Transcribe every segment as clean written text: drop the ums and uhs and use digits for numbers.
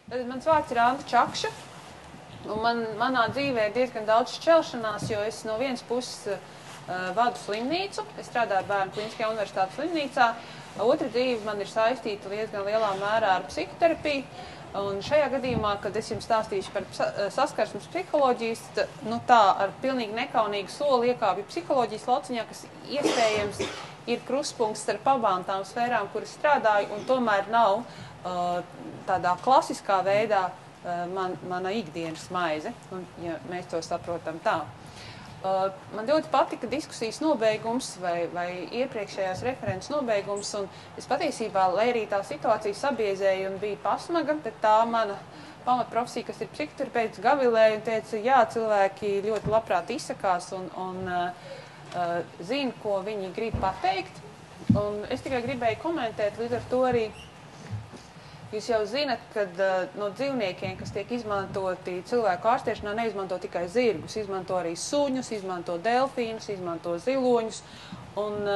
Tad mans vārds ir Anta Čakša, un manā dzīvē ir diezgan daudz šķelšanās, jo es no vienas puses vadu slimnīcu, es strādāju Bērnu Kliniskajā universitātes slimnīcā, otra dzīve man ir saistīta diezgan lielā mērā ar psihoterapiju, un šajā gadījumā, kad es jums stāstīšu par saskarsmes psiholoģijas, nu tā ar pilnīgi nekaunīgu soli iekāpju psiholoģijas lauciņā, kas iespējams ir krustpunkts starp abām tām sfērām, kuras strādāju, un tomēr nav tādā klasiskā veidā mana ikdienas maize, un, ja mēs to saprotam tā. Man ļoti patika diskusijas nobeigums vai iepriekšējās referents nobeigums, un es patiesībā, lai arī tā situācija sabiezēja un bija pasmaga, tad tā mana pamatprofesija, kas ir psihoterapeits, gavilēja un teica, jā, cilvēki ļoti labprāt izsakās un zina, ko viņi grib pateikt. Un es tikai gribēju komentēt, līdz ar to arī jūs jau zinat, ka no dzīvniekiem, kas tiek izmantoti cilvēku ārstēšanā, neizmanto tikai zirgus, izmanto arī suņus, izmanto delfīnus, izmanto ziloņus. Un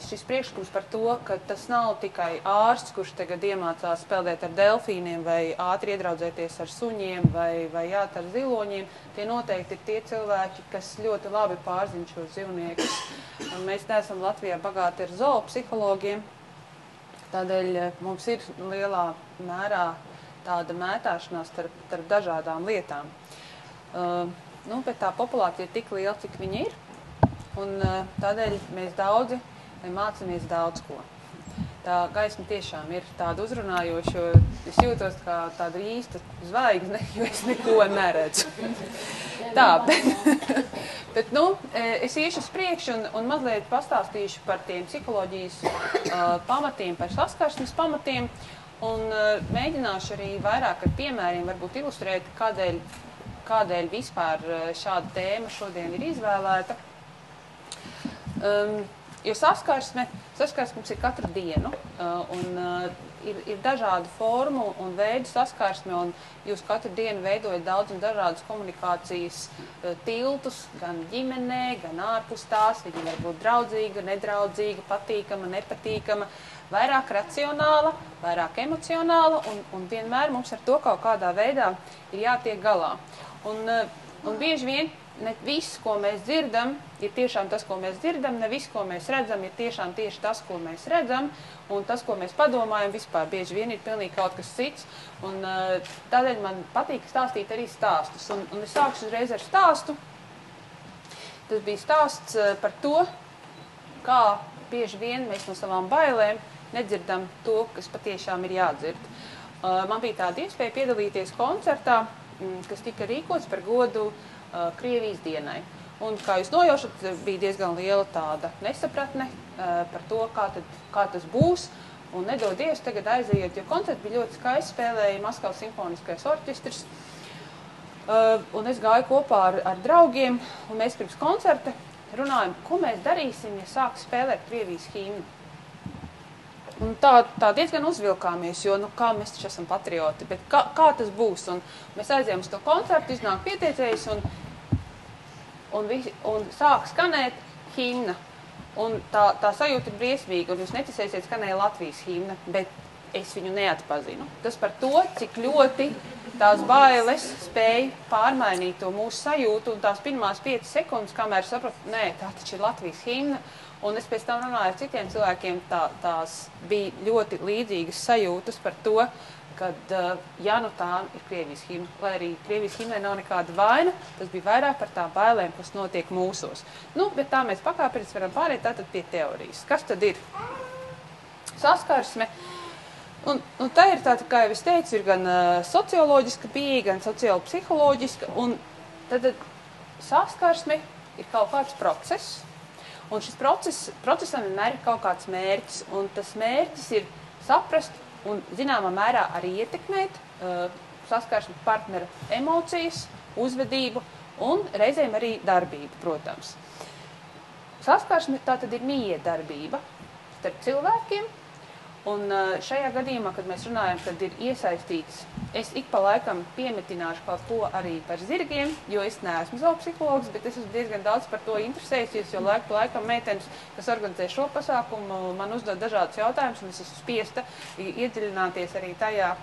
šis priekšlikums par to, ka tas nav tikai ārsts, kurš tagad iemācās spēlēt ar delfīniem vai ātri iedraudzēties ar suņiem vai jāt ar ziloņiem, tie noteikti ir tie cilvēki, kas ļoti labi pārzina šos dzīvniekus. Un mēs neesam Latvijā bagāti ar zoopsihologiem. Tādēļ mums ir lielā mērā tāda mētāšanās starp dažādām lietām. Bet tā populācija ir tik liela, cik viņa ir, un tādēļ mēs daudzi mācāmies daudz ko. Tā gaisma tiešām ir tāda uzrunājoša, jo es jūtos kā tāda īsta zvaigzne, jo es neko neredzu. Tā, bet es iešu uz priekšu un mazliet pastāstīšu par tiem psiholoģijas pamatiem, par saskarsmes pamatiem, un mēģināšu arī vairāk ar piemēriem varbūt ilustrēt, kādēļ vispār šāda tēma šodien ir izvēlēta. Jo saskarsmes ir katru dienu, un ir dažādu formu un veidu saskarsme, un jūs katru dienu veidojat daudz un dažādas komunikācijas tiltus, gan ģimenē, gan ārpus tās. Viņa var būt draudzīga, nedraudzīga, patīkama, nepatīkama, vairāk racionāla, vairāk emocionāla, un vienmēr mums ar to kaut kādā veidā ir jātiek galā. Un bieži vien ne viss, ko mēs dzirdam, ir tiešām tas, ko mēs dzirdam, ne viss, ko mēs redzam, ir tiešām tieši tas, ko mēs redzam, un tas, ko mēs padomājam, vispār bieži vien ir pilnīgi kaut kas cits, un tādēļ man patīk stāstīt arī stāstus, un es sākšu uzreiz ar stāstu. Tas bija stāsts par to, kā bieži vien mēs no savām bailēm nedzirdam to, kas patiešām ir jādzird. Man bija tāda iespēja piedalīties koncertā, kas tika rīkots par godu Krievijas dienai. Un, kā jūs nojaušat, bija diezgan liela tāda nesapratne par to, kā tas būs. Un nedodies tagad aiziet, jo koncerts bija ļoti skaists, spēlēja Maskavas simfoniskais orķestris. Un es gāju kopā ar draugiem, un mēs pirms koncerta runājam, ko mēs darīsim, ja sāk spēlēt Krievijas himnu. Un tā diezgan uzvilkāmies, jo kā mēs taču esam patrioti, bet kā tas būs? Un mēs aizējām uz to koncertu, iznāk pieteicējs un sāk skanēt himna. Un tā sajūta ir briesmīga, un jūs neticēsiet, skanēja Latvijas himna, bet es viņu neatpazinu. Tas par to, cik ļoti tās bailes spēja pārmainīt to mūsu sajūtu, un tās pirmās 5 sekundes, kamēr sapratu, nē, tā taču ir Latvijas himna. Un es pēc tam runāju ar citiem cilvēkiem, tās bija ļoti līdzīgas sajūtas par to, kad, ja nu tā ir Krievijas himna, lai arī Krievijas himnai nav nekāda vaina, tas bija vairāk par tām bailēm, kas notiek mūsos. Bet tā mēs pakāpeniski varam pāriet tātad pie teorijas. Kas tad ir saskarsme? Un tā ir tāda, kā jau es teicu, ir gan socioloģiska pieeja, gan sociālo-psiholoģiska, un tad saskarsme ir kaut kāds process. Un šis procesam vienmēr ir kaut kāds mērķis, un tas mērķis ir saprast un zināmā mērā arī ietekmēt saskarsmes partnera emocijas, uzvedību un reizēm arī darbību, protams. Saskarsme tā tad ir mijiedarbība starp cilvēkiem, un šajā gadījumā, kad mēs runājam, kad ir iesaistīts, es ik pa laikam piemetināšu kaut ko arī par zirgiem, jo es neesmu zoopsihologs, bet es esmu diezgan daudz par to interesējusies, jo laiku pa laikam meitenes, kas organizē šo pasākumu, man uzdod dažādus jautājumus, un es esmu spiesta iedziļināties arī tajā,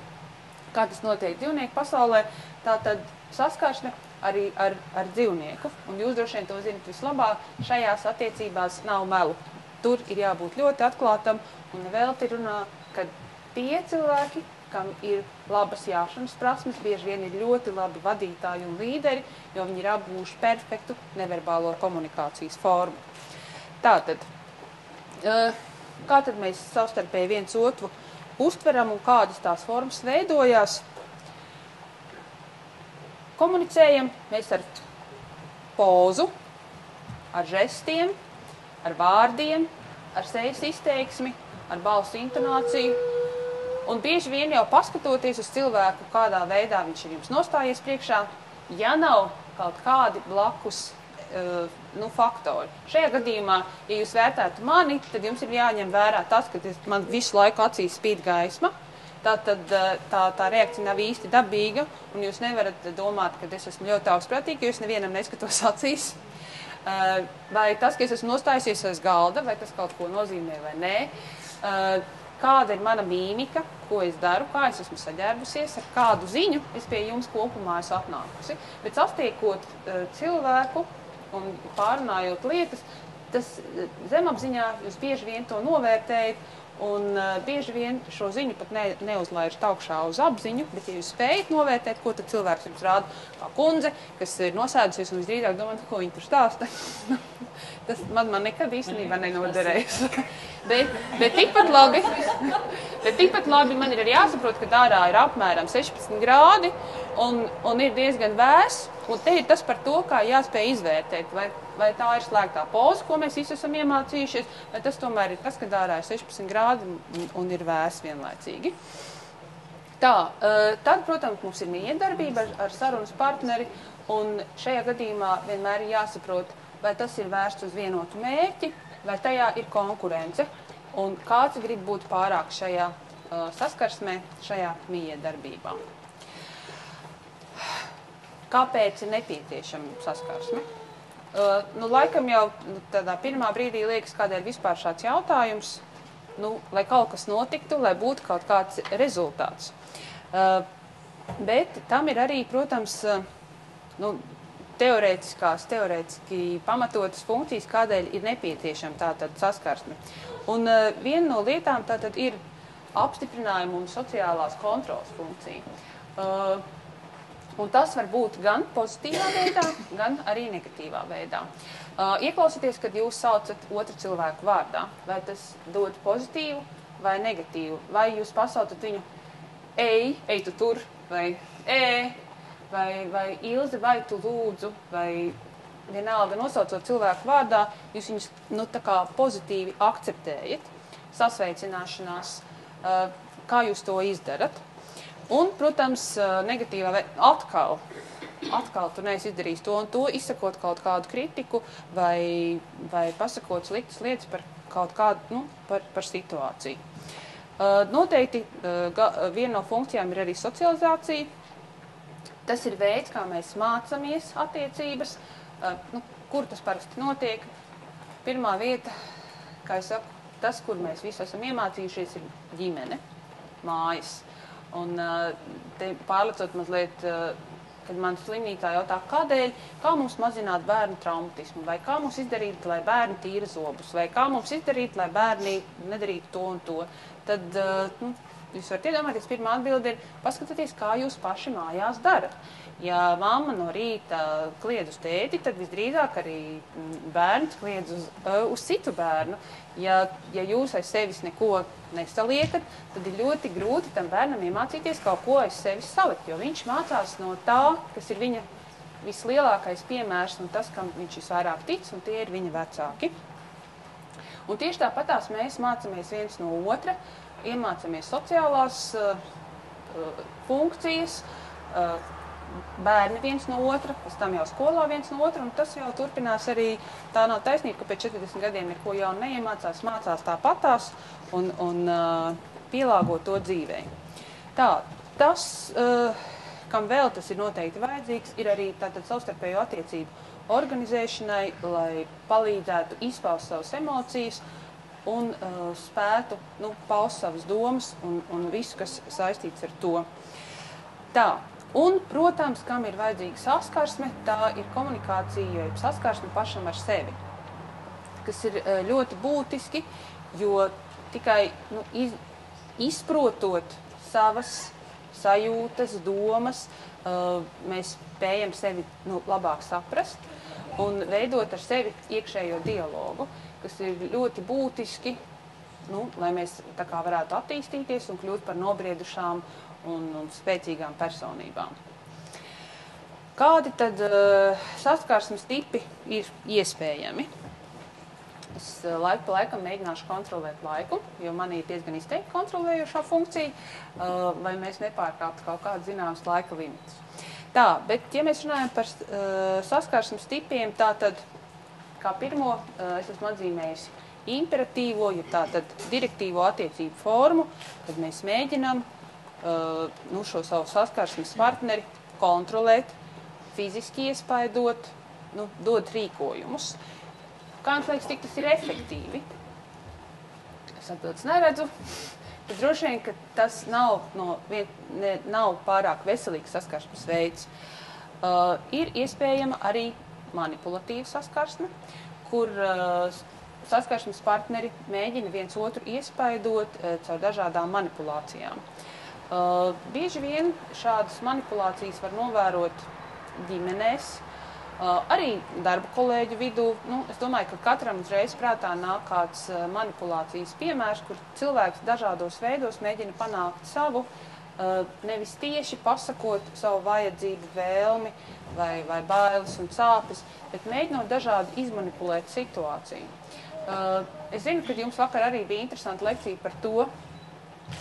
kā tas notiek dzīvnieku pasaulē, tātad saskarsme arī ar dzīvnieku. Un jūs droši vien to zinat vislabāk, šajās attiecībās nav melu. Tur ir jābūt ļoti atklātam un nevelti runā, ka tie cilvēki, kam ir labas jāšanas prasmes, bieži vien ir ļoti labi vadītāji un līderi, jo viņi ir apgūši perfektu neverbālo komunikācijas formu. Tātad, kā tad mēs savstarpēji viens otru uztveram un kādas tās formas veidojās? Komunicējam mēs ar pozu, ar žestiem, ar vārdiem, ar sejas izteiksmi, ar balsu intonāciju. Un bieži vien jau paskatoties uz cilvēku, kādā veidā viņš ir jums nostājies priekšā, ja nav kaut kādi blakus faktori. Šajā gadījumā, ja jūs vērtētu mani, tad jums ir jāņem vērā tas, ka man visu laiku acīs spīd gaisma. Tātad tā reakcija nav īsti dabīga, un jūs nevarat domāt, ka es esmu ļoti augstprātīga, jo es nevienam neskatos acīs. Vai tas, ka es esmu nostājusies aiz galda, vai tas kaut ko nozīmē vai nē. Kāda ir mana mīmika, ko es daru, kā es esmu saģērbusies, ar kādu ziņu es pie jums kopumā esmu atnākusi. Bet sastiekot cilvēku un pārunājot lietas, tas zemapziņā jūs bieži vien to novērtējat un bieži vien šo ziņu pat neuzlaižat augšā uz apziņu, bet ja jūs spējat novērtēt, ko tad cilvēks jums rāda, kā kundze, kas ir nosēdusies un visdrīzāk domāt, ko viņi tur stāsta, tas man nekad īstenībā nenoderējas. Bet tikpat labi man ir arī jāsaprot, ka ārā ir apmēram 16 grādi un ir diezgan vēss, un te ir tas par to, kā jāspēj izvērtēt, vai tā ir slēgtā poza, ko mēs visi esam iemācījušies, vai tas tomēr ir tas, ka ārā ir 16 grādi un ir vēss vienlaicīgi. Tā, tad, protams, mums ir miedarbība ar sarunas partneri, un šajā gadījumā vienmēr ir jāsaprot, vai tas ir vērsts uz vienotu mērķi, vai tajā ir konkurence, un kāds grib būt pārāk šajā saskarsmē, šajā miedarbībā. Kāpēc ir nepieciešama saskarsme? Laikam jau tādā pirmā brīdī liekas, kādēļ vispār šāds jautājums, lai kaut kas notiktu, lai būtu kaut kāds rezultāts. Bet tam ir arī, protams, teorētiski pamatotas funkcijas, kādēļ ir nepieciešama tātad saskarsme. Un viena no lietām tātad ir apstiprinājuma un sociālās kontrolas funkcija. Un tas var būt gan pozitīvā veidā, gan arī negatīvā veidā. Ieklausieties, kad jūs saucat otru cilvēku vārdā, vai tas dod pozitīvu vai negatīvu, vai jūs pasaucat viņu ej tu tur, vai vai Ilze, vai tu lūdzu, vai vienalga nosaucot cilvēku vārdā, jūs viņus tā kā pozitīvi akceptējat, sasveicināšanās, kā jūs to izdarat. Un, protams, negatīvā veidā atkal tu neesi izdarījis to un to, izsakot kaut kādu kritiku vai pasakot sliktas lietas par kaut kādu, par situāciju. Noteikti viena no funkcijām ir arī socializācija. Tas ir veids, kā mēs mācāmies attiecības, kur tas parasti notiek. Pirmā vieta, kā es saku, tas, kur mēs visi esam iemācījušies, ir ģimene, mājas. Un te pārlecot mazliet, kad man slimnīcā jautā, kā mums mazināt bērnu traumatismu, vai kā mums izdarīt, lai bērni tīra zobus, vai kā mums izdarīt, lai bērni nedarītu to un to, tad jūs varat iedomāties, pirmā atbilde ir paskatieties, kā jūs paši mājās darat. Ja mamma no rīta kliedz uz tēti, tad visdrīzāk arī bērns kliedz uz citu bērnu. Ja jūs aiz sevis neko nesaliekat, tad ir ļoti grūti tam bērnam iemācīties kaut ko aiz sevis salikt, jo viņš mācās no tā, kas ir viņa vislielākais piemērs un tas, kam viņš visvairāk tic, un tie ir viņa vecāki. Un tieši tāpatās mēs mācāmies viens no otra, iemācāmies sociālās funkcijas, bērni viens no otra, pēc tam jau skolā viens no otra, un tas jau turpinās arī, tā nav taisnība, ka pēc 40 gadiem neko jaunu neiemācās, mācās tāpatās un pielāgo to dzīvē. Tā, tas, kam vēl tas ir noteikti vajadzīgs, ir arī tātad savstarpējo attiecību organizēšanai, lai palīdzētu izpaust savas emocijas un spētu paust savas domas un visu, kas saistīts ar to. Tā, un, protams, kam ir vajadzīga saskarsme, tā ir komunikācija, jo saskarsme pašam ar sevi, kas ir ļoti būtiski, jo tikai izprotot savas sajūtas, domas, mēs spējam sevi labāk saprast un veidot ar sevi iekšējo dialogu, kas ir ļoti būtiski, lai mēs tā kā varētu attīstīties un kļūt par nobriedušām un spēcīgām personībām. Kādi tad saskarsmes tipi ir iespējami? Es laiku pa laikam mēģināšu kontrolēt laiku, jo man ir diezgan izteikti kontrolējošā funkcija, lai mēs nepārkāptu kaut kādu zināmas laika limitus. Tā, bet ja mēs runājam par saskarsmes tipiem, tātad, kā pirmo, es esmu atzīmējusi imperatīvo, ja tātad direktīvo attiecību formu, kad mēs mēģinam šo savu saskarsmes partneri kontrolēt, fiziski iespaidot, dot rīkojumus. Kā jums liekas, cik tas ir efektīvi? Es atbildes neredzu. Bet droši vien, ka tas nav pārāk veselīgs saskarsmes veids. Ir iespējama arī manipulatīva saskarsme, kur saskarsmes partneri mēģina viens otru iespaidot caur dažādām manipulācijām. Bieži vien šādas manipulācijas var novērot ģimenēs, arī darba kolēģu vidū. Es domāju, ka katram uzreiz prātā nāk kāds manipulācijas piemērs, kur cilvēks dažādos veidos mēģina panākt savu, nevis tieši pasakot savu vajadzību, vēlmi vai bailes un sāpes, bet mēģinot dažādi izmanipulēt situāciju. Es zinu, ka jums vakar arī bija interesanta lekcija par to,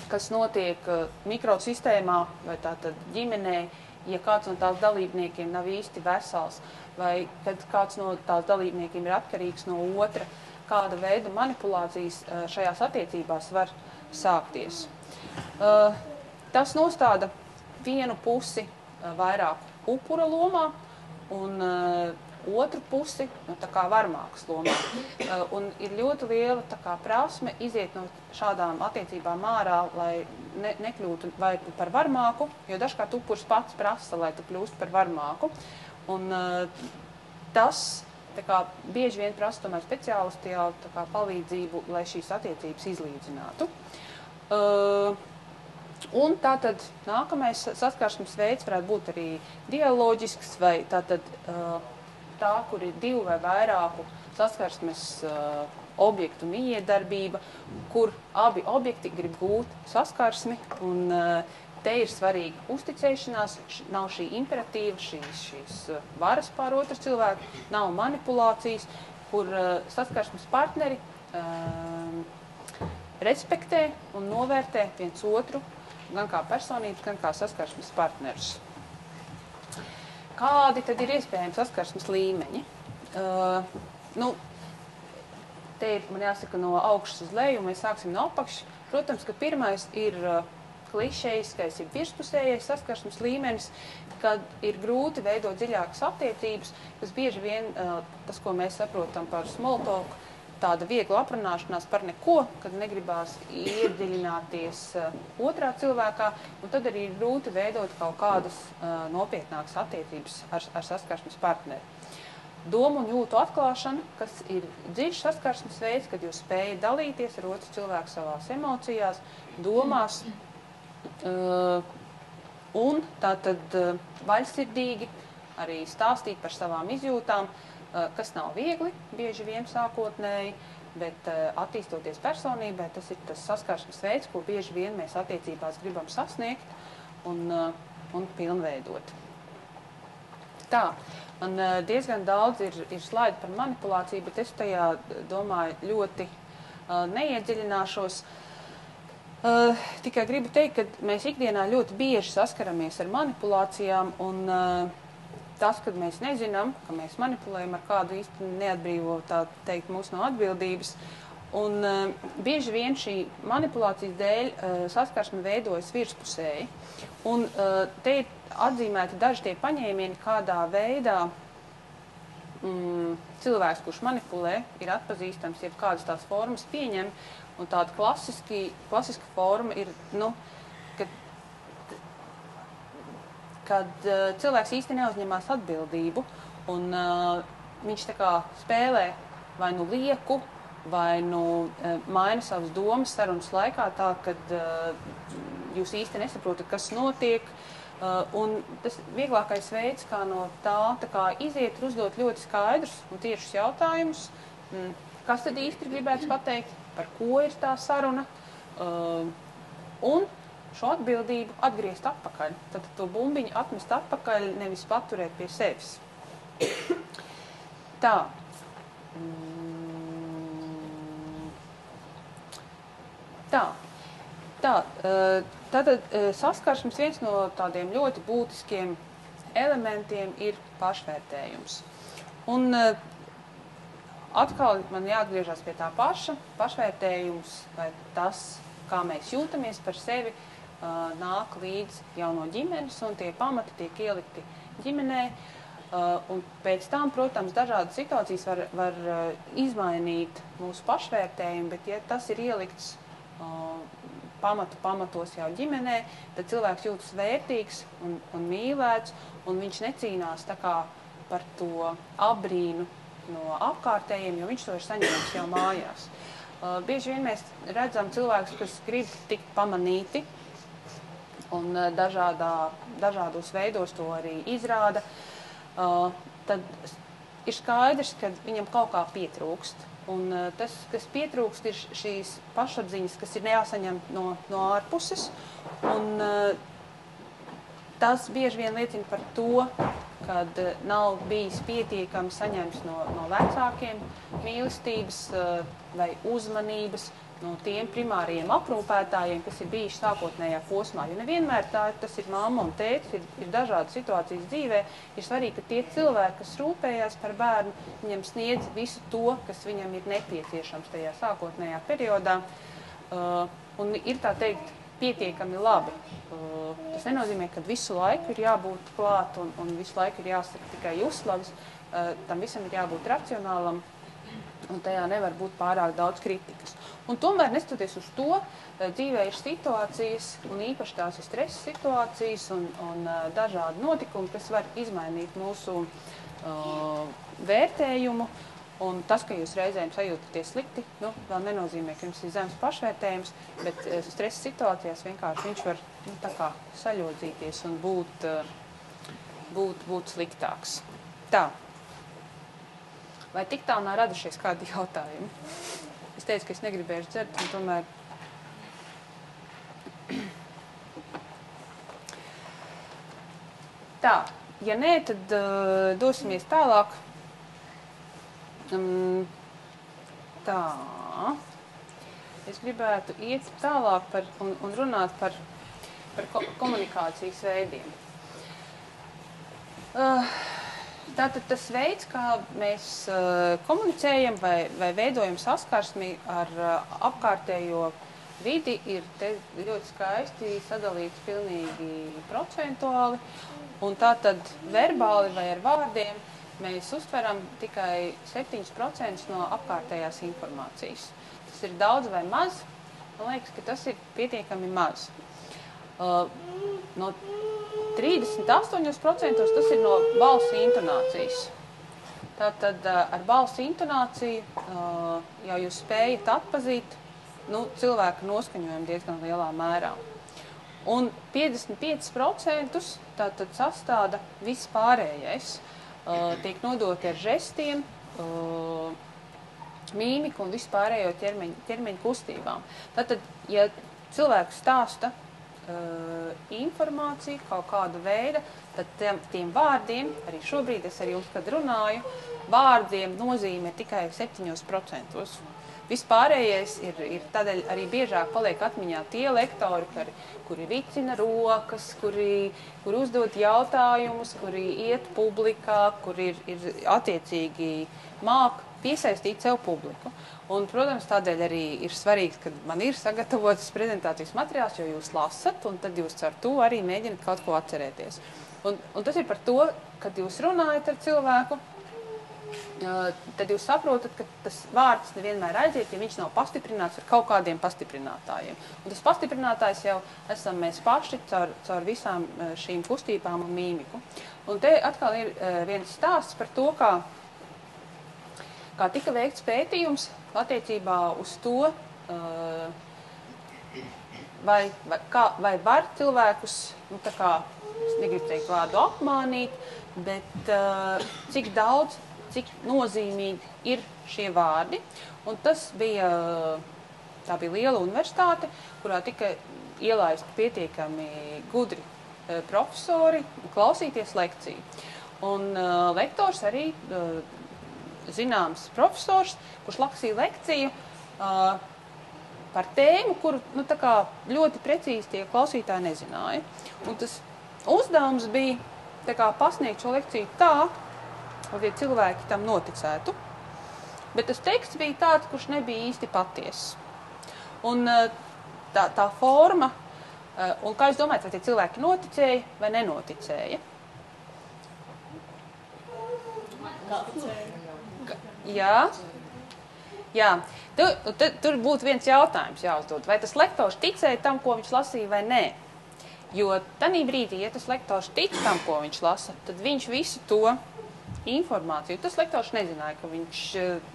kas notiek mikrosistēmā vai tātad ģimenē, ja kāds no tās dalībniekiem nav īsti vesels, vai kad kāds no tās dalībniekiem ir atkarīgs no otra, kāda veida manipulācijas šajās attiecībās var sākties. Tas nostāda vienu pusi vairāk upura lomā un otru pusi tā kā varmākas lomā. Un ir ļoti liela tā kā prasme iziet no šādām attiecībām ārā, lai nekļūtu vai par varmāku, jo dažkārt upurs pats prasa, lai tu kļūst par varmāku. Un tas tā kā bieži vien prasa tomēr speciālisti jau tā kā palīdzību, lai šīs attiecības izlīdzinātu. Un tātad nākamais saskarsmes veids varētu būt arī dialoģisks vai tātad tā, kur ir divu vai vairāku saskarsmes objektu mijiedarbība, kur abi objekti grib gūt saskarsmi, un te ir svarīga uzticēšanās, nav šī imperatīva, šīs varas pār otru cilvēku, nav manipulācijas, kur saskarsmes partneri respektē un novērtē viens otru, gan kā personības, gan kā saskarsmes partnerus. Kādi tad ir iespējami saskarsmes līmeņi? Te ir, man jāsaka, no augšas uz leju, un mēs sāksim no apakšas. Protams, ka pirmais ir klišejiskais, ir virspusējais saskarsmes līmenis, kad ir grūti veidot dziļākas attiecības, kas bieži vien, tas, ko mēs saprotam par small talk, tāda viegla aprunāšanās par neko, kad negribās iedziļināties otrā cilvēkā, un tad arī ir grūti veidot kaut kādas nopietnākas attiecības ar saskarsmes partneri. Domu un jūtu atklāšana, kas ir dziļš saskarsmes veids, kad jūs spējat dalīties ar otru cilvēku savās emocijās, domās, un tātad vaļsirdīgi arī stāstīt par savām izjūtām, kas nav viegli, bieži vien sākotnēji, bet attīstoties personībai, tas ir tas saskarsmes veids, ko bieži vien mēs attiecībās gribam sasniegt un pilnveidot. Tā, man diezgan daudz ir slaidi par manipulāciju, bet es tajā, domāju, ļoti neiedziļināšos. Tikai gribu teikt, ka mēs ikdienā ļoti bieži saskaramies ar manipulācijām, un tas, kad mēs nezinām, ka mēs manipulējam ar kādu īsti neatbrīvo, tā teikt, mūs no atbildības. Un bieži vien šī manipulācijas dēļ saskarsme veidojas virspusēji. Un te ir atzīmēti daži tie paņēmieni, kādā veidā cilvēks, kurš manipulē, ir atpazīstams, ja kādas tās formas pieņem. Un tāda klasiska forma ir, ka kad cilvēks īsti neuzņemās atbildību, un viņš tā kā spēlē vai nu lieku, vai nu maina savas domas sarunas laikā tā, kad jūs īsti nesaprotat, kas notiek. Un tas vieglākais veids, kā no tā kā iziet, ir uzdot ļoti skaidrus un tiešus jautājumus. Kas tad īsti gribēts pateikt, par ko ir tā saruna, un šo atbildību atgriezt atpakaļ. Tad to bumbiņu atmest atpakaļ, nevis paturēt pie sevis. Tā. Tātad saskarsmes viens no tādiem ļoti būtiskiem elementiem ir pašvērtējums. Un atkal man jāatgriežas pie tā paša. Pašvērtējums vai tas, kā mēs jūtamies par sevi, nāk līdz jau no ģimenes, un tie pamati tiek ielikti ģimenē. Un pēc tam, protams, dažādas situācijas var izmainīt mūsu pašvērtējumu, bet ja tas ir ielikts pamatos jau ģimenē, tad cilvēks jūtas vērtīgs un mīlēts, un viņš necīnās tā kā par to apbrīnu no apkārtējiem, jo viņš to ir saņēmis jau mājās. Bieži vien mēs redzam cilvēkus, kas grib tikt pamanīti, un dažādos veidos to arī izrāda. Tad ir skaidrs, ka viņam kaut kā pietrūkst. Un tas, kas pietrūkst, ir šīs pašapziņas, kas ir jāsaņem no ārpuses. Un tas bieži vien liecina par to, kad nav bijis pietiekami saņemts no vecākiem mīlestības vai uzmanības, no tiem primāriem aprūpētājiem, kas ir bijuši sākotnējā posmā. Jo nevienmēr tas ir mamma un tētis, ir dažādas situācijas dzīvē. Ir svarīgi, ka tie cilvēki, kas rūpējās par bērnu, viņam sniedz visu to, kas viņam ir nepieciešams tajā sākotnējā periodā. Un ir tā teikt pietiekami labi. Tas nenozīmē, ka visu laiku ir jābūt klāt un visu laiku ir jāsaka tikai uzslavas. Tam visam ir jābūt racionālam. Un tajā nevar būt pārāk daudz kritikas. Un tomēr, neskatoties uz to, dzīvē ir situācijas, un īpaši tās ir stresa situācijas un dažādi notikumi, kas var izmainīt mūsu vērtējumu. Un tas, ka jūs reizēm sajūtaties slikti, vēl nenozīmē, ka jums ir zems pašvērtējums, bet stresa situācijās vienkārši viņš var tā kā saļodzīties un būt sliktāks. Tā. Vai tik tālu nav radušies kādi jautājumi? Es teicu, ka es negribēšu dzert, un tomēr... Tā, ja nē, tad dosimies tālāk. Tā. Es gribētu iet tālāk un runāt par komunikācijas veidiem. Tātad tas veids, kā mēs komunicējam vai veidojam saskarsmi ar apkārtējo vidi, ir te ļoti skaisti sadalīts pilnīgi procentuāli. Un tātad verbāli vai ar vārdiem mēs uztveram tikai 7% no apkārtējās informācijas. Tas ir daudz vai maz? Man liekas, ka tas ir pietiekami maz. No 38% tas ir no balss intonācijas. Tātad ar balss intonāciju jau jūs spējat atpazīt cilvēka noskaņojumu diezgan lielā mērā. Un 55% tātad sastāda viss pārējais. Tiek nodoti ar žestiem, mīmiku un vispārējo ķermeņa kustībām. Tātad, ja cilvēks stāsta informāciju, kaut kādu veidu, tad tiem vārdiem, arī šobrīd es ar jums, kad runāju, vārdiem nozīme tikai 7%. Vispārējais ir tādēļ arī biežāk paliek atmiņā tie lektori, kuri vicina rokas, kuri uzdod jautājumus, kuri iet publikā, kuri ir attiecīgi māk piesaistīt sev publiku. Un, protams, tādēļ arī ir svarīgs, ka man ir sagatavots prezentācijas materiāls, jo jūs lasat, un tad jūs ar to arī mēģināt kaut ko atcerēties. Un tas ir par to, kad jūs runājat ar cilvēku, tad jūs saprotat, ka tas vārds nevienmēr aiziet, ja viņš nav pastiprināts ar kaut kādiem pastiprinātājiem. Un tas pastiprinātājs jau esam mēs paši caur visām šīm kustībām un mīmiku. Un te atkal ir viens stāsts par to, kā tika veikts pētījums attiecībā uz to, vai var cilvēkus, nu tā kā, es negribu teikt vārdu apmānīt, bet cik daudz, cik nozīmīgi ir šie vārdi. Un tas bija, tā bija liela universitāte, kurā tika ielaisti pietiekami gudri profesori klausīties lekciju. Un lektors arī zināms profesors, kurš lasīja lekciju par tēmu, kuru nu, tā kā ļoti precīzi tie klausītāji nezināja. Un tas uzdevums bija tā kā pasniegt šo lekciju tā, lai tie cilvēki tam noticētu. Bet tas teksts bija tāds, kurš nebija īsti patiess. Un tā forma, un kā jūs domājat, vai tie cilvēki noticēja vai nenoticēja? Jā. Tur būtu viens jautājums jāuzdod. Vai tas lektors ticēja tam, ko viņš lasīja, vai nē? Jo tanī brīdī, ja tas lektors tic tam, ko viņš lasa, tad viņš visu to informāciju, tas lektors nezināja, ka viņš,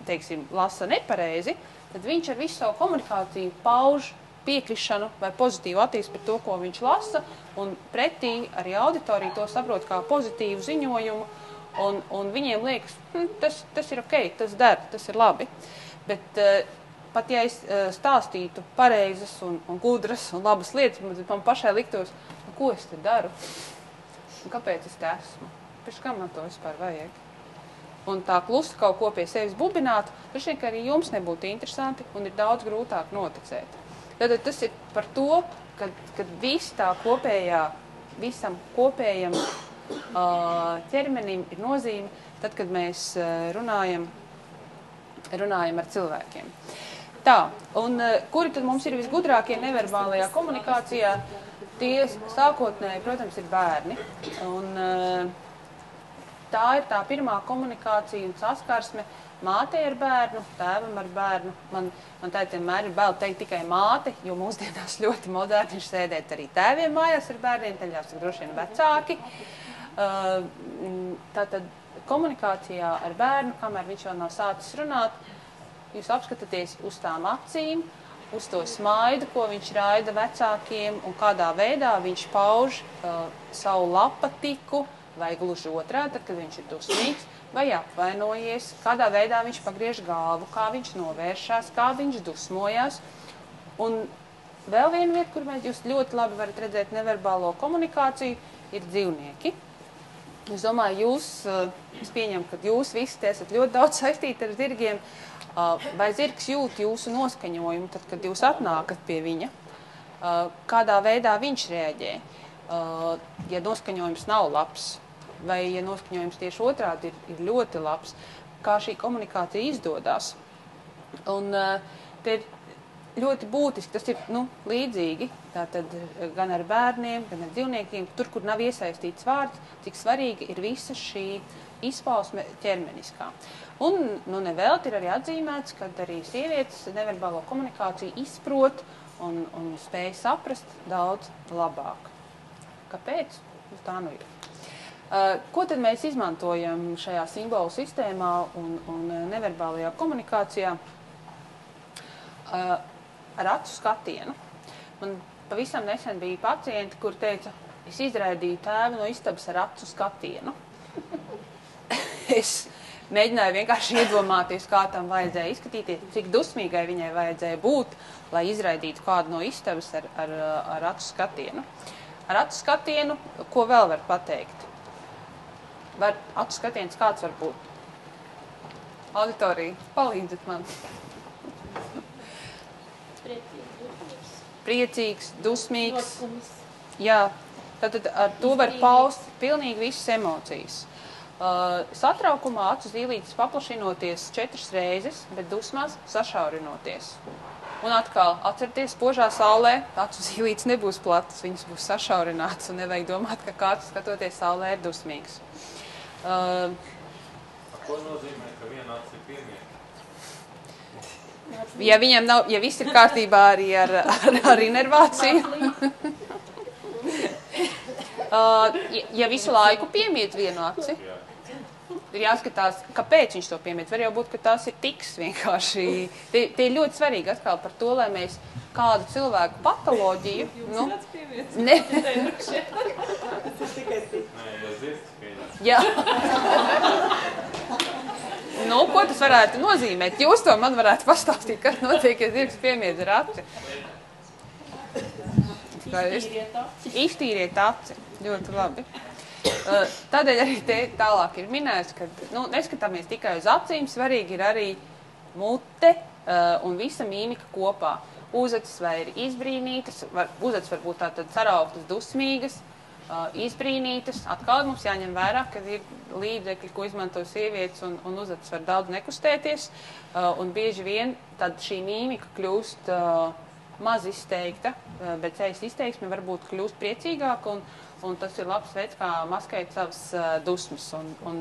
teiksim, lasa nepareizi, tad viņš ar visu savu komunikāciju pauž piekrišanu vai pozitīvu attieksmi par to, ko viņš lasa, un pretī arī auditorija to saprot kā pozitīvu ziņojumu, un viņiem liekas, tas ir ok, tas der, tas ir labi. Bet pat ja es stāstītu pareizas un gudras un labas lietas, man pašai liktos, ko es te daru? Un kāpēc es te esmu? Pēc kam man to vispār vajag? Un tā klusi kaut ko pie sevis bubināt, droši vien, ka arī jums nebūtu interesanti un ir daudz grūtāk noticēt. Tad tas ir par to, kad visi tā visam kopējam ķermenim ir nozīme, tad, kad mēs runājam ar cilvēkiem. Tā, un kuri tad mums ir visgudrākie neverbālajā komunikācijā? Tie sākotnēji, protams, ir bērni. Un tā ir tā pirmā komunikācija un saskarsme mātei ar bērnu, tēvam ar bērnu. Man tēti vienmēr ir bail teikt tikai māte, jo mūsdienās ļoti moderni ir sēdēt arī tēviem mājās ar bērniem, tad jāsaka droši vien vecāki. Tātad komunikācijā ar bērnu, kamēr viņš vēl nav sācis runāt, jūs apskatāties uz tām acīm, uz to smaidu, ko viņš raida vecākiem un kādā veidā viņš pauž savu lapatiku, vai gluži otrā, tad, kad viņš ir dusmīgs, vai apvainojies, kādā veidā viņš pagriež galvu, kā viņš novēršās, kā viņš dusmojās. Un vēl viena vieta, kur jūs ļoti labi varat redzēt neverbālo komunikāciju, ir dzīvnieki. Es domāju, es pieņemu, ka jūs visi esat ļoti daudz saistīti ar zirgiem. Vai zirgs jūt jūsu noskaņojumu, tad, kad jūs atnākat pie viņa? Kādā veidā viņš reaģē? Ja noskaņojums nav labs, vai ja noskaņojums tieši otrādi ir ļoti labs, kā šī komunikācija izdodas. Un te ir ļoti būtiski, tas ir līdzīgi, tātad gan ar bērniem, gan ar dzīvniekiem, tur, kur nav iesaistīts vārds, cik svarīgi ir visa šī izpausme ķermeniskā. Un nevelti ir arī atzīmēts, ka arī sievietes neverbālo komunikāciju izprot un spēj saprast daudz labāk. Kāpēc? Tā nu ir. Ko tad mēs izmantojam šajā simbolu sistēmā un neverbālajā komunikācijā? Ar acu skatienu. Man pavisam nesen bija pacienti, kur teica, es izraidīju tēvu no istabas ar acu skatienu. Es mēģināju vienkārši iedomāties, kā tam vajadzēja izskatīties, cik dusmīgai viņai vajadzēja būt, lai izraidītu kādu no istabas ar acu skatienu. Ar acu skatienu, ko vēl var pateikt? Acu skatiens kāds var būt? Auditorija, palīdziet man. Priecīgs, dusmīgs. Jā, tad ar to var paust pilnīgi visas emocijas. Satraukumā acu zīlītes paplašinoties 4 reizes, bet dusmās sašaurinoties. Un atkal, atcerieties, spožā saulē acu zīlītes nebūs platas, viņas būs sašaurinātas un nevajag domāt, ka kāds skatoties saulē ir dusmīgs. Ko nozīmē, ka viena acis ir piemieta? Ja viņam nav, ja viss ir kārtībā arī ar inervāciju, ja visu laiku piemiet vienu aci, ir jāskatās, kāpēc viņš to piemiet. Var jau būt, ka tās ir tiks vienkārši. Tie ir ļoti svarīgi atkal par to, lai mēs kādu cilvēku patoloģiju, nu, ne. Jā. Nu, ko tas varētu nozīmēt? Jūs to man varētu pastāstīt, kas notiek, ja zirgs piemiedz ar aci. Iztīriet aci. Ļoti labi. Tādēļ arī te tālāk ir minēts, ka neskatāmies tikai uz acīm, svarīgi ir arī mute un visa mīmika kopā. Uzacis vai ir izbrīnītas, uzacis var būt tātad sarauktas, dusmīgas, izbrīnītas. Atkal mums jāņem vērā, ka ir līdzekļi, ko izmanto sievietes, un uzacis var daudz nekustēties, un bieži vien tad šī mīmika kļūst maz izteikta, bet sejas izteiksme varbūt kļūst priecīgāka, un tas ir labs veids, kā maskēt savas dusmas. Un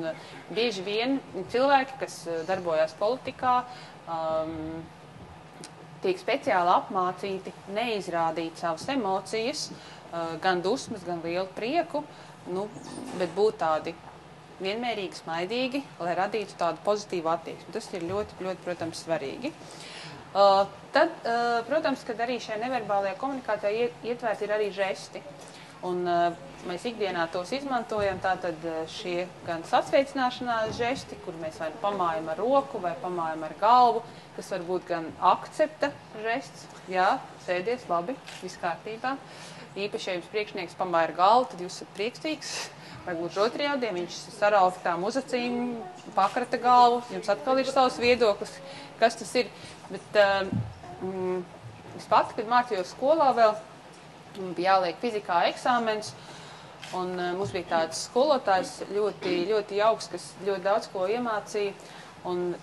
bieži vien cilvēki, kas darbojas politikā, tiek speciāli apmācīti neizrādīt savas emocijas, gan dusmas, gan lielu prieku, bet būt tādi vienmērīgi, smaidīgi, lai radītu tādu pozitīvu attieksmi. Tas ir ļoti, ļoti, protams, svarīgi. Tad, protams, kad arī šajā neverbālajā komunikācijā ietverti ir arī žesti. Un mēs ikdienā tos izmantojam, tātad šie gan sasveicināšanās žesti, kur mēs vai pamājam ar roku, vai pamājam ar galvu, kas var būt gan akcepta žests, jā, sēdies, labi, viss kārtībā. Īpaši, ja jums priekšnieks pamāja ar galvu, tad jūs esat priecīgs. Vai gluži otrajā, viņš sarauka tām uzacīm, pakrata galvu, jums atkal ir savs viedoklis, kas tas ir. Bet es pati, kad mācījos skolā vēl, bija jāliek fizikā eksāmens, un mums bija tāds skolotājs ļoti, ļoti jauks, kas ļoti daudz ko iemācīja. Un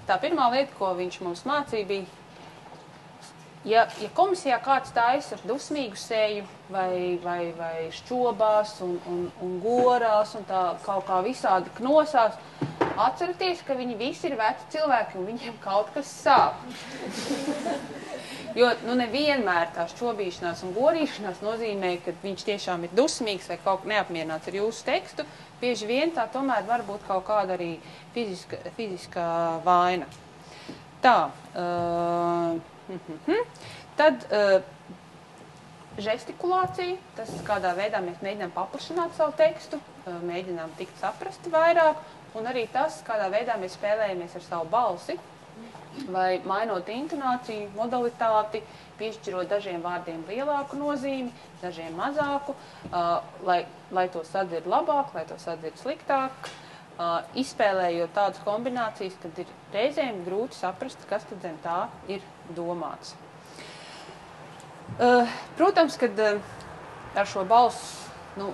tā pirmā lieta, ko viņš mums mācīja, bija, ja komisijā kāds taisa ar dusmīgu seju vai šķobās un gorās un tā kaut kā visādi knosās, atcerieties, ka viņi visi ir veci cilvēki un viņiem kaut kas sāp. Jo nevienmēr tā šķobīšanās un gorīšanās nozīmē, ka viņš tiešām ir dusmīgs vai kaut neapmierināts ar jūsu tekstu. Bieži vien tā tomēr var būt kaut kāda arī fiziskā vaina. Tā. Tad žestikulācija, tas kādā veidā mēs mēģinām paplašināt savu tekstu, mēģinām tikt saprasti vairāk, un arī tas, kādā veidā mēs spēlējamies ar savu balsi, vai mainot intonāciju, modalitāti, piešķirot dažiem vārdiem lielāku nozīmi, dažiem mazāku, lai to sadzird labāk, lai to sadzird sliktāk, izspēlējot tādas kombinācijas, kad ir reizēm grūti saprast, kas tad zem tā ir domāts. Protams, kad ar šo balsu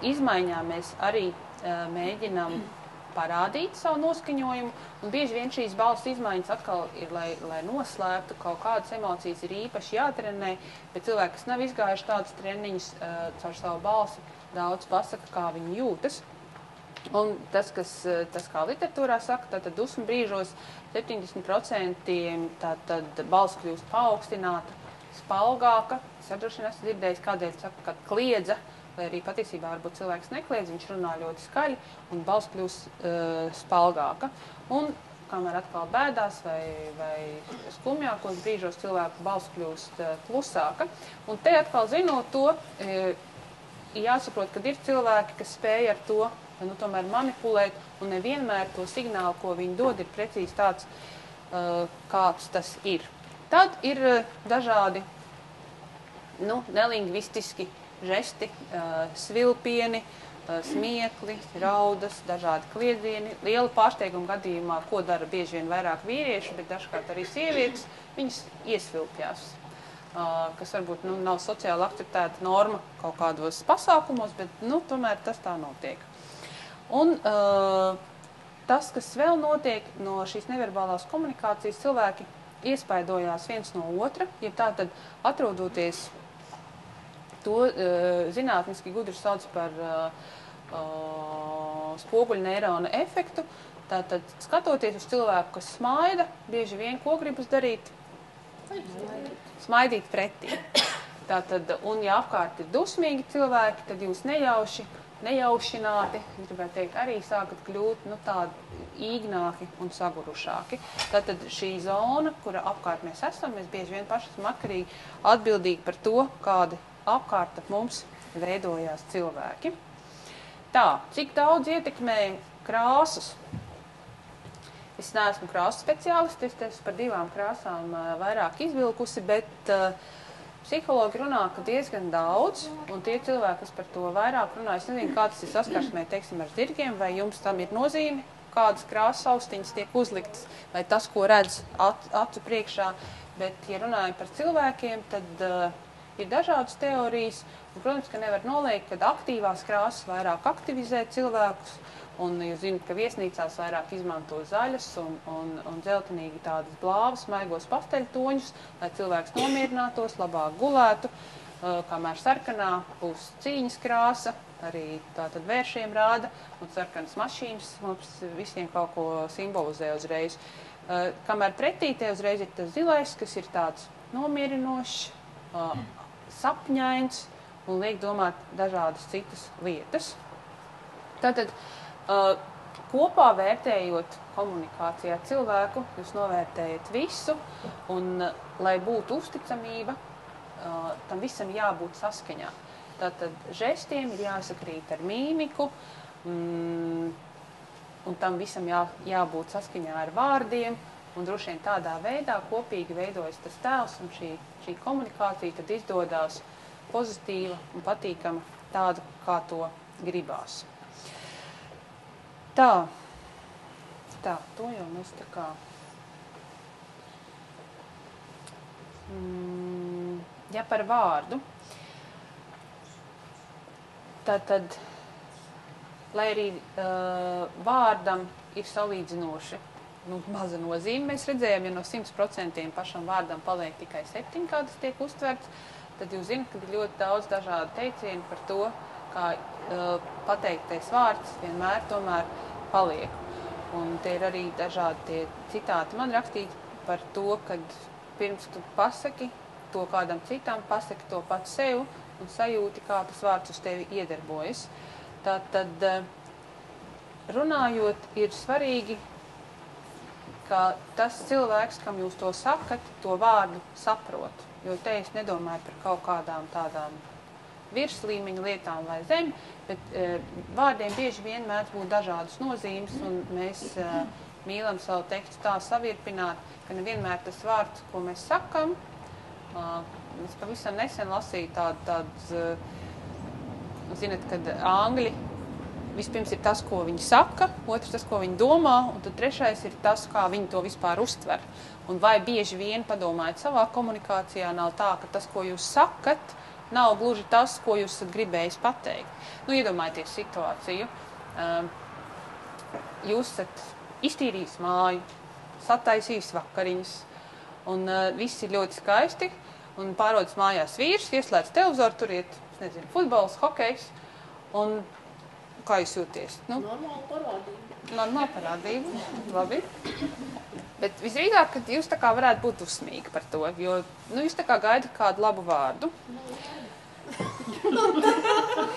izmaiņām mēs arī mēģinām parādīt savu noskaņojumu, un bieži vien šīs balsu izmaiņas atkal ir, lai noslēptu kaut kādas emocijas, ir īpaši jātrenē, bet cilvēki, kas nav izgājuši tādas treniņas caur savu balsi, daudz pasaka, kā viņi jūtas. Un tas, kā literatūrā saka, tātad dusmu brīžos 70% tātad balss kļūst paaugstināta, spalgāka. Es droši vien esmu dzirdējis, kādēļ saka, ka kliedza, lai arī patiesībā varbūt cilvēks nekliedz, viņš runā ļoti skaļi un balss kļūst spalgāka. Un kamēr atkal bēdās vai skumjākos brīžos cilvēku balss kļūst klusāka. Un te atkal zinot to, jāsaprot, kad ir cilvēki, kas spēj ar to tomēr manipulēt, un nevienmēr to signālu, ko viņi dod, ir precīzi tāds, kāds tas ir. Tad ir dažādi nelingvistiski žesti, svilpieni, smiekli, raudas, dažādi kliedzieni. Liela pārsteiguma gadījumā, ko dara bieži vien vairāk vīrieši, bet dažkārt arī sievietes, viņas iesvilpjās, kas varbūt nav sociāli akceptēta norma kaut kādos pasākumos, bet tomēr tas tā notiek. Un tas, kas vēl notiek no šīs neverbālās komunikācijas, cilvēki iespaidojās viens no otra, ja tā tad atrodoties to zinātniski gudri sauc par spoguļneirona efektu, Tātad, skatoties uz cilvēku, kas smaida, bieži vien ko gribas darīt? Smaidīt pretī. Tātad, un ja apkārt ir dusmīgi cilvēki, tad jūs nejaušināti, gribētu teikt, arī sākat kļūt tādi īgnāki un sagurušāki. Tātad šī zona, kura apkārt mēs esam, mēs bieži vien paši esam atbildīgi par to, kādi apkārt ap mums veidojās cilvēki. Tā, cik daudz ietekmē krāsas? Es neesmu krāsu speciālists, es par 2 krāsām vairāk izvilkusi, bet psihologi runā, ka diezgan daudz, un tie cilvēki, kas par to vairāk runā, es nezinu, kā tas ir saskarsmē, teiksim, ar zirgiem, vai jums tam ir nozīme, kādas krāsas austiņas tiek uzliktas, vai tas, ko redz acu priekšā, bet, ja runājam par cilvēkiem, tad ir dažādas teorijas, un, protams, ka nevar noliekt, ka aktīvās krāsas vairāk aktivizē cilvēkus, un jūs zināt, ka viesnīcās vairāk izmanto zaļas un dzeltenīgi tādas blāvas, maigos pasteļtoņus, lai cilvēks nomierinātos, labāk gulētu, kamēr sarkanā būs cīņas krāsa, arī tātad vēršiem rāda, un sarkanas mašīnas mums visiem kaut ko simbolizē uzreiz. Kamēr pretītē uzreiz ir tas zilais, kas ir tāds nomierinošs, sapņains un liek domāt dažādas citas lietas. Tātad, kopā vērtējot komunikācijā cilvēku, jūs novērtējat visu, un, lai būtu uzticamība, tam visam jābūt saskaņā. Tātad žestiem ir jāsakrīt ar mīmiku, un tam visam jābūt saskaņā ar vārdiem, un droši vien tādā veidā kopīgi veidojas tas tēls, un šī komunikācija tad izdodās pozitīva un patīkama tāda, kā to gribās. Tā, to jau mēs tā kā, ja par vārdu, tad, lai arī vārdam ir salīdzinoši maza nozīme, mēs redzējām, ja no 100% pašam vārdam paliek tikai 7, kā tas tiek uztverts, tad jūs zināt, ka ir ļoti daudz dažādu teicienu par to, kā pateiktais vārds vienmēr tomēr paliek. Un tie ir arī dažādi tie citāti man rakstīti par to, kad pirms tu pasaki to kādam citam, pasaki to pats sev un sajūti, kā tas vārds uz tevi iedarbojas. Tātad, runājot, ir svarīgi, ka tas cilvēks, kam jūs to sakat, to vārdu saprot. Jo te es nedomāju par kaut kādām tādām virslīmeņa lietām vai zem, bet vārdiem bieži vien mēdz būt dažādas nozīmes, un mēs mīlam savu tekstu tā savirpināt, ka nevienmēr tas vārds, ko mēs sakam, es pavisam nesen lasīju tādas, zinat, kad angļi vispirms ir tas, ko viņi saka, otrs tas, ko viņi domā, un tad trešais ir tas, kā viņi to vispār uztver. Un vai bieži vien padomājat savā komunikācijā, nav tā, ka tas, ko jūs sakat, nav gluži tas, ko jūs esat gribējis pateikt. Iedomājieties situāciju. Jūs esat iztīrījis māju, sataisījis vakariņas, un viss ir ļoti skaisti, un pārodas mājās vīrs, ieslēdz televizoru, tur iet, nezinu, futbols, hokejs, un kā jūs jūties? Normāla parādība. Normāla parādība, labi. Bet visdrīzāk, ka jūs tā kā varētu būt dusmīgi par to, jo jūs tā kā gaida kādu labu vārdu.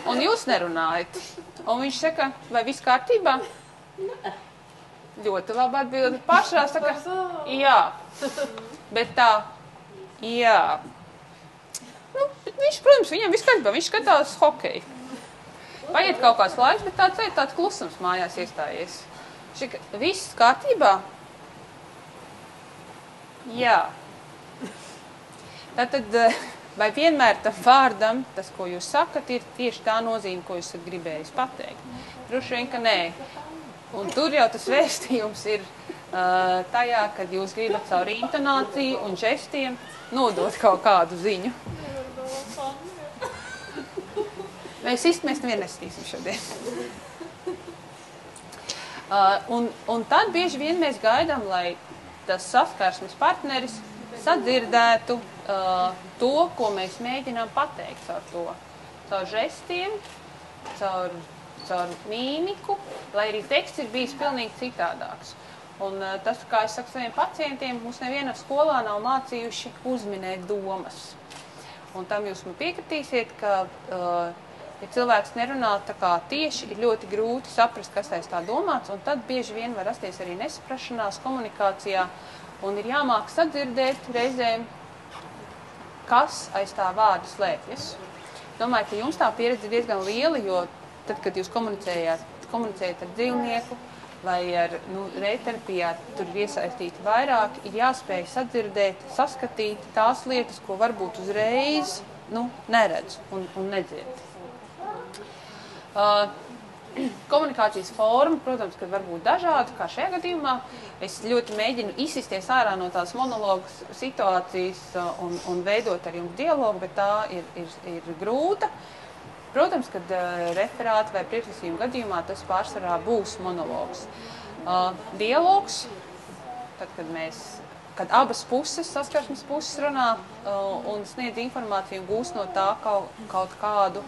Un jūs nerunājat. Un viņš saka, vai viss kārtībā? Ļoti labi atbildi. Pašā saka, jā. Bet tā, jā. Viņš, protams, viņam viss kārtībā, viņš skatās hokeju. Paiet kaut kāds laiks, bet tāds klusums mājās iestājies. Šika, viss kārtībā? Jā. Tātad, vai vienmēr tam vārdam, tas, ko jūs sakat, ir tieši tā nozīme, ko jūs esat gribējis pateikt? Droši vien, ka nē. Un tur jau tas vēstījums ir tajā, kad jūs gribat caur intonāciju un žestiem nodot kaut kādu ziņu. Mēs nevienu nestīsim šodien. Un tad bieži vien mēs gaidām, lai tas saskarsmes partneris sadzirdētu to, ko mēs mēģinām pateikt caur to. Caur žestiem, caur caur mīmiku, lai arī teksts ir bijis pilnīgi citādāks. Un tas, kā es saku saviem pacientiem, mums neviena skolā nav mācījuši uzminēt domas. Un tam jūs man piekritīsiet, ka, ja cilvēks nerunā tā kā tieši, ir ļoti grūti saprast, kas aiz tā domāts, un tad bieži vien var rasties arī nesaprašanās komunikācijā, un ir jāmāk sadzirdēt reizēm, kas aiz tā vārda slēpjas. Domāju, ka jums tā pieredze diezgan liela, jo tad, kad jūs komunicējat ar dzīvnieku vai ar rēterapijā, tur ir iesaistīti vairāk, ir jāspēj sadzirdēt, saskatīt tās lietas, ko varbūt uzreiz neredz un nedzird. Komunikācijas forma, protams, kad var būt dažāda, kā šajā gadījumā. Es ļoti mēģinu izsisties ārā no tās monologas situācijas un veidot ar jums dialogu, bet tā ir grūta. Protams, kad referāta vai priekšlasījuma gadījumā tas pārsvarā būs monologs. Dialogs, tad, kad abas puses, saskarsmes puses runā un sniedz informāciju un gūst no tā kaut kādu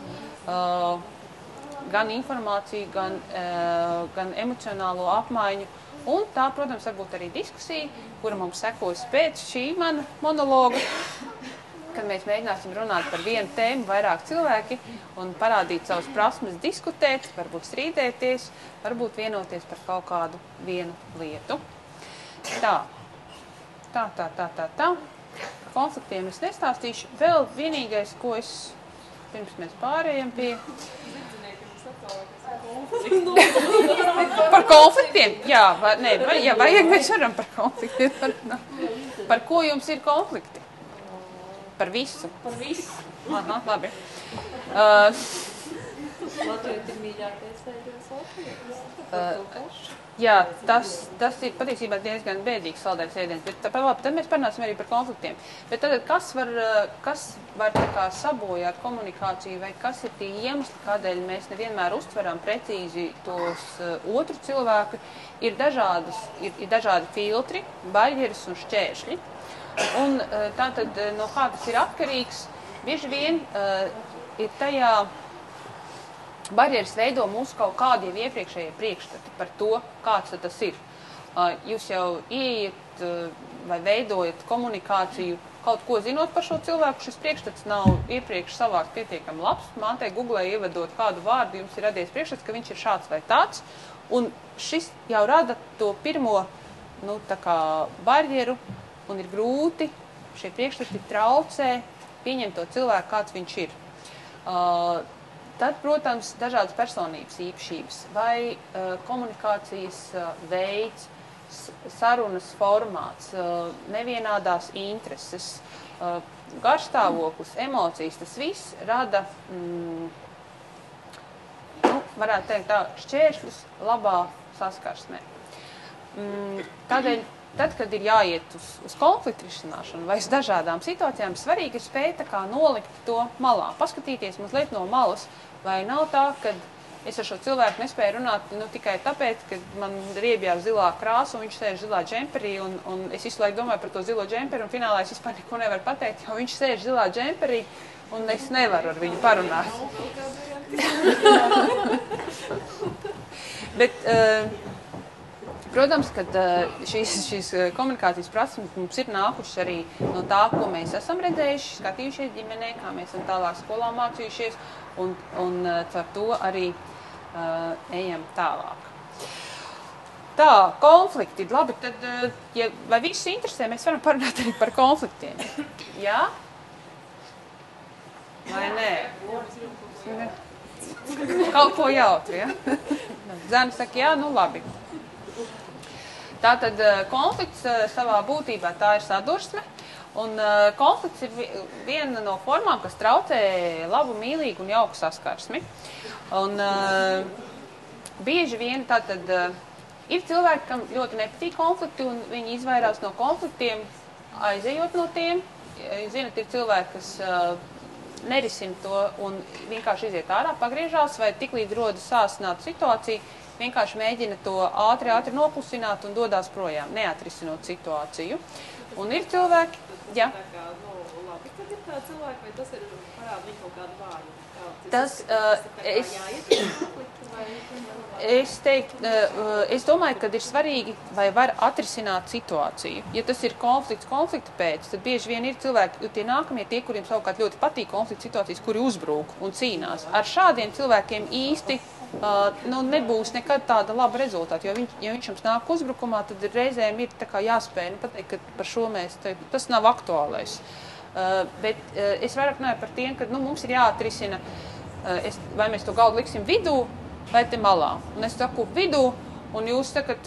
gan informāciju, gan emocionālo apmaiņu. Un tā, protams, varbūt arī diskusija, kura mums sekos pēc šī mana monologa, kad mēs mēģināsim runāt par vienu tēmu, vairāk cilvēki, un parādīt savas prasmes diskutēt, varbūt strīdēties, varbūt vienoties par kaut kādu vienu lietu. Tā. Konfliktiem es nestāstīšu. Vēl vienīgais, ko es, pirms mēs pārējām pie... Par konfliktiem? Jā, ja vajag, mēs varam par konfliktiem. Par ko jums ir konflikti? Par visu? Par visu. Aha, labi. Latvijas ir mīļākais veidos Latvijas. Jā, tas ir patiesībā diezgan bēdīgs saldēts ēdiens, bet tad mēs parunāsim arī par konfliktiem. Bet tad kas var tā kā sabojāt komunikāciju, vai kas ir tie iemesli, kādēļ mēs nevienmēr uztveram precīzi tos otru cilvēku? Ir dažādi filtri, baļģeris un šķēršļi. Un tātad, no kā tas ir atkarīgs, bieži vien ir tajā barjeras veido mūsu kaut kādi jau iepriekšējie priekšstati par to, kāds tas ir. Jūs jau ieiet vai veidojat komunikāciju, kaut ko zinot par šo cilvēku, šis priekšstats nav iepriekš savākt pietiekami labs. Mātei Googlē ievedot kādu vārdu, jums ir radies priekšstats, ka viņš ir šāds vai tāds, un šis jau rada to pirmo, tā kā barjeru, un ir grūti, šie priekšstati traucē pieņemt to cilvēku, kāds viņš ir. Tad, protams, dažādas personības īpašības vai komunikācijas veids, sarunas formāts, nevienādās intereses, garstāvoklis, emocijas, tas viss rada, varētu teikt tā, šķēršļus labā saskarsmē. Tādēļ, tad, kad ir jāiet uz konfliktu risināšanu vai uz dažādām situācijām, svarīgi ir spēt tā kā nolikt to malā, paskatīties mazliet no malas, vai nav tā, ka es ar šo cilvēku nespēju runāt tikai tāpēc, ka man riebjās zilā krāsa un viņš sēž zilā džemperī un es visu laiku domāju par to zilo džemperi un finālā es vispār neko nevaru pateikt, jo viņš sēž zilā džemperī un es nevaru ar viņu parunāt. Bet, protams, ka šīs komunikācijas prasmes mums ir nākušas arī no tā, ko mēs esam redzējuši, skatījušies ģimenē, kā mēs esam tālāk skolā mācījušies, un caur to arī ejam tālāk. Tā, konflikti. Labi, tad, vai visus interesē, mēs varam parunāt arī par konfliktiem. Jā? Vai nē? Kaut ko jautru, ja? Zana saka, jā, labi. Tātad konflikts savā būtībā tā ir sadursme, un konflikts ir viena no formām, kas traucē labu, mīlīgu un jauku saskarsmi. Un bieži vien tātad ir cilvēki, kam ļoti nepatīk konflikti, un viņi izvairās no konfliktiem, aizejot no tiem. Zinat, ir cilvēki, kas nerisina to un vienkārši iziet ārā, pagriežās, vai tiklīdz rodas sāsināta situācija, vienkārši mēģina to ātri noklusināt un dodās projām, neatrisinot situāciju. Un ir cilvēki, jā. Labi, kad ir tādi cilvēki, vai tas ir parāda viņu kaut kādu vāju? Es domāju, ka ir svarīgi, vai var atrisināt situāciju. Ja tas ir konflikta pēc, tad bieži vien ir cilvēki, tie nākamie, kuriem savukārt ļoti patīk konflikta situācijas, kuri uzbrūk un cīnās. Ar šādiem cilvēkiem īsti nebūs nekad tāda laba rezultāta, jo ja viņš jums nāk uzbrukumā, tad reizēm ir tā kā jāspēj pateikt, ka par šo tas nav aktuālais. Bet es vairāk runāju par tiem, ka mums ir jāatrisina, vai mēs to galdu liksim vidū, vai te malā. Un es saku vidū, un jūs sakat,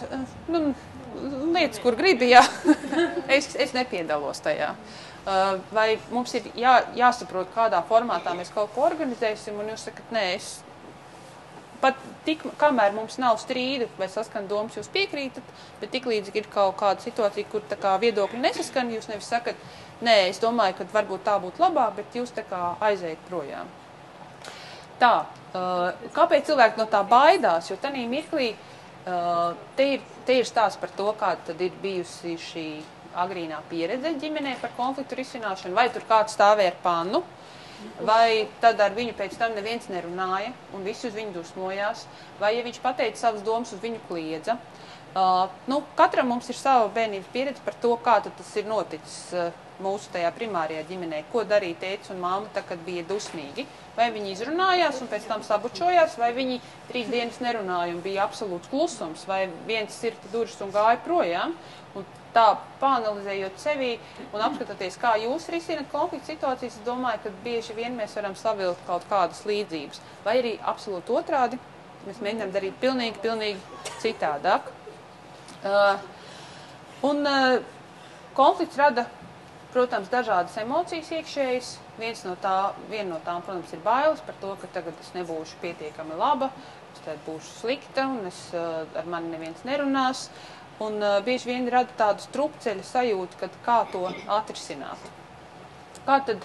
lietas, kur gribi, jā, es nepiedalos tajā. Vai mums ir jāsaprot, kādā formātā mēs kaut ko organizēsim, un jūs sakat, nē, pat kamēr mums nav strīdu vai saskan domas, jūs piekrītat, bet tiklīdz ir kaut kāda situācija, kur tā kā viedokļi nesaskan, jūs nevis sakat, nē, es domāju, ka varbūt tā būtu labāk, bet jūs tā kā aiziet projām. Tā, kāpēc cilvēki no tā baidās? Jo tanī mirklī te ir stāsts par to, kāda tad ir bijusi šī agrīnā pieredze ģimenē par konfliktu risināšanu, vai tur kāds stāvēja ar pannu, vai tad ar viņu pēc tam neviens nerunāja un visi uz viņu dusmojās, vai ja viņš pateica savas domas, uz viņu kliedza. Katram mums ir sava bērnības pieredze par to, kā tas ir noticis mūsu tajā primārajā ģimenē, ko darīja tētis un māma, tad, kad bija dusmīgi. Vai viņi izrunājās un pēc tam sabučojās, vai viņi 3 dienas nerunāja un bija absolūts klusums, vai viens sirta durvis un gāja projām. Un tā pāanalizējot sevi un apskatoties, kā jūs risinat konflikta situācijas, es domāju, ka bieži vien mēs varam savilkt kaut kādas līdzības. Vai arī absolūti otrādi, mēs mēģinām darīt pilnīgi citādāk. Konflikts rada, protams, dažādas emocijas iekšējas. Viena no tām, protams, ir bailes par to, ka tagad es nebūšu pietiekami laba, es tad būšu slikta un ar mani neviens nerunās. Un bieži vien rada tādu strupceļa sajūtu, kad kā to atrisināt. Kā tad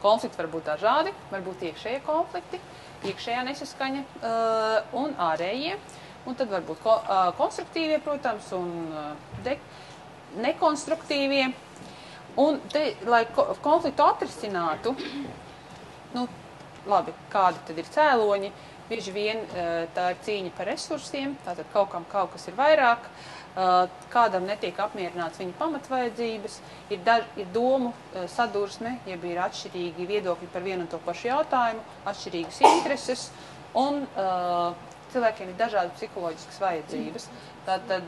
konflikti var būt dažādi, var būt iekšējie konflikti, iekšējā nesaskaņa un ārējie. Un tad var būt konstruktīvie, protams, un nekonstruktīvie. Un lai konfliktu atrisinātu, labi, kādi tad ir cēloņi, bieži vien tā ir cīņa par resursiem, tātad kaut kas ir vairāk, kādam netiek apmierināts viņa pamatvajadzības, ir domu sadursme, jeb ir atšķirīgi viedokļi par vienu un to pašu jautājumu, atšķirīgas intereses, un cilvēkiem ir dažādas psiholoģiskas vajadzības. Tātad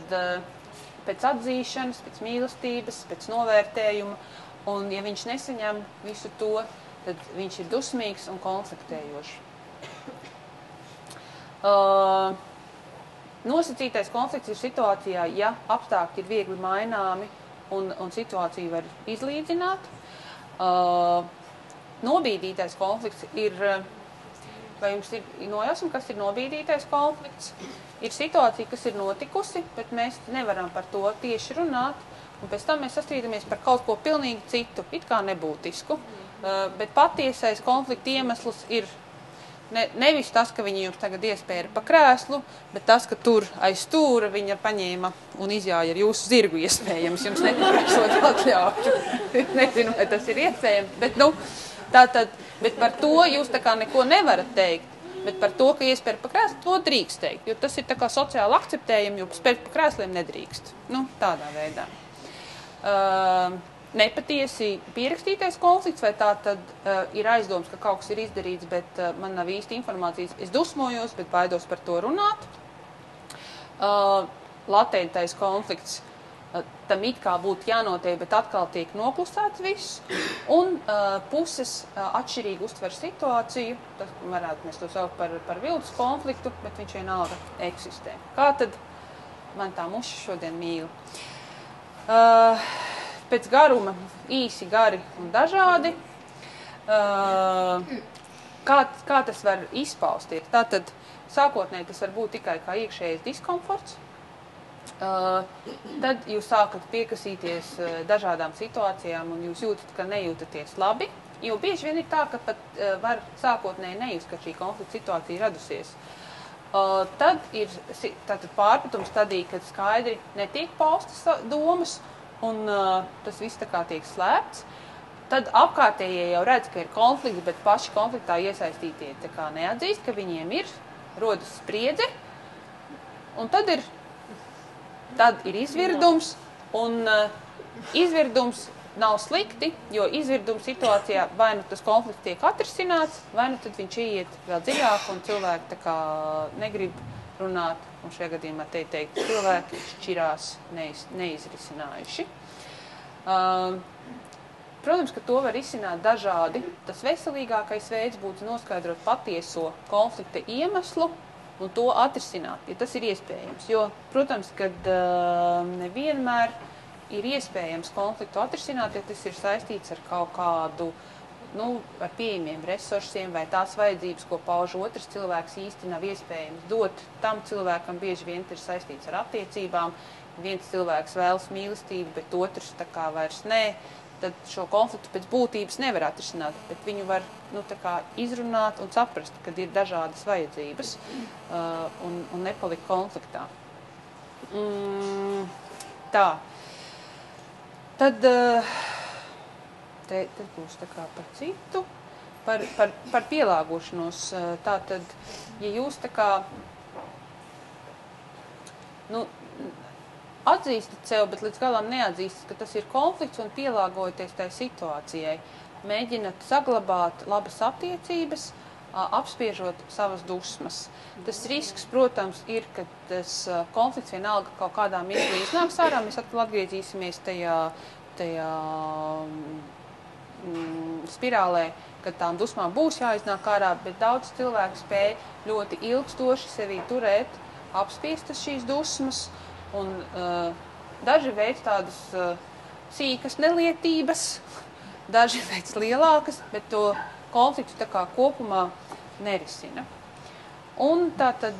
pēc atzīšanas, pēc mīlestības, pēc novērtējuma, un ja viņš nesaņem visu to, tad viņš ir dusmīgs un konfliktējošs. Nosacītais konflikts ir situācijā, ja apstākļi ir viegli maināmi un situāciju var izlīdzināt. Nobīdītais konflikts ir, vai jums ir nojausma, kas ir nobīdītais konflikts? Ir situācija, kas ir notikusi, bet mēs nevaram par to tieši runāt, un pēc tam mēs sastrīdamies par kaut ko pilnīgi citu, it kā nebūtisku. Bet patiesais konflikta iemesls ir nevis tas, ka viņi jums tagad iespēra pa krēslu, bet tas, ka tur aiz stūra viņa paņēma un izjāja ar jūsu zirgu iespējams, jums netiprasot atļauju. Nezinu, vai tas ir iespējams, bet par to jūs tā kā neko nevarat teikt. Bet par to, ka iespēra pa krēslu, to drīkst teikt, jo tas ir tā kā sociāli akceptējami, jo spērt pa krēsliem nedrīkst. Tādā veidā. Nepatiesi pierakstītais konflikts, vai tā tad ir aizdoms, ka kaut kas ir izdarīts, bet man nav īsti informācijas. Es dusmojos, bet baidos par to runāt. Latentais konflikts, tam it kā būtu jānotiek, bet atkal tiek noklusēts viss. Un puses atšķirīgi uztver situāciju, tas varētu mēs to saukt par viltus konfliktu, bet viņš vienalga eksistē. Kā tad man tā muša šodien mīl? Pēc garuma īsi, gari un dažādi. Kā tas var izpausties? Tātad sākotnēji tas var būt tikai kā iekšējais diskomforts. Tad jūs sākat piekasīties dažādām situācijām un jūs jūtat, ka nejūtaties labi. Jo bieži vien ir tā, ka pat var sākotnēji nejust, ka šī konflikta situācija radusies. Tad ir tātad pārpratums stadija, kad skaidri netiek paustas domas, un tas viss tā kā tiek slēpts. Tad apkārtējie jau redz, ka ir konflikts, bet paši konfliktā iesaistītie tā kā neatzīst, ka viņiem ir, rodas spriedze, un tad ir izvirdums, un izvirdums nav slikti, jo izvirduma situācijā vai nu tas konflikts tiek atrisināts, vai nu tad viņš ieiet vēl dziļāk, un cilvēki tā kā negrib runāt, un šajā gadījumā teikt, cilvēki šķirās neizrisinājuši. Protams, ka to var izsināt dažādi. Tas veselīgākais veids būtu noskaidrot patieso konflikta iemeslu un to atrisināt, ja tas ir iespējams. Jo, protams, kad nevienmēr ir iespējams konfliktu atrisināt, ja tas ir saistīts ar kaut kādu, ar pieejamiem resursiem vai tās vajadzības, ko pauž otrs cilvēks, īsti nav iespējams dot. Tam cilvēkam bieži vien ir saistīts ar attiecībām. Viens cilvēks vēlas mīlestību, bet otrs tā kā vairs nē. Tad šo konfliktu pēc būtības nevar atrisināt, bet viņu var tā kā izrunāt un saprast, kad ir dažādas vajadzības un nepalikt konfliktā. Tā. Tad būs tā kā par citu, par pielāgošanos. Tātad, ja jūs tā kā, atzīstat sev, bet līdz galam neatzīstat, ka tas ir konflikts un pielāgojoties tai situācijai, mēģinat saglabāt labas attiecības, apspiežot savas dusmas. Tas risks, protams, ir, ka tas konflikts vienalga kaut kādā mirklī iznāks ārā. Mēs atkal atgriezīsimies tajā spirālē, kad tām dusmām būs jāiznāk ārā, bet daudz cilvēku spēj ļoti ilgstoši sevī turēt, apspiestas šīs dusmas, un daži veids tādas sīkas nelietības, daži veids lielākas, bet to konfliktu tā kā kopumā nerisina. Un tātad,